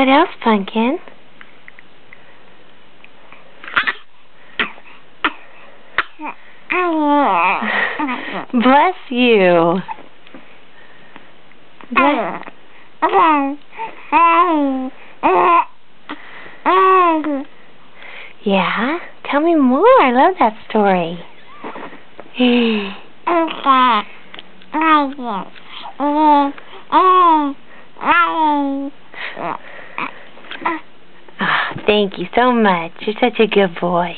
What else, Pumpkin? Bless you. Yeah? Tell me more. I love that story. Oh, thank you so much. You're such a good boy.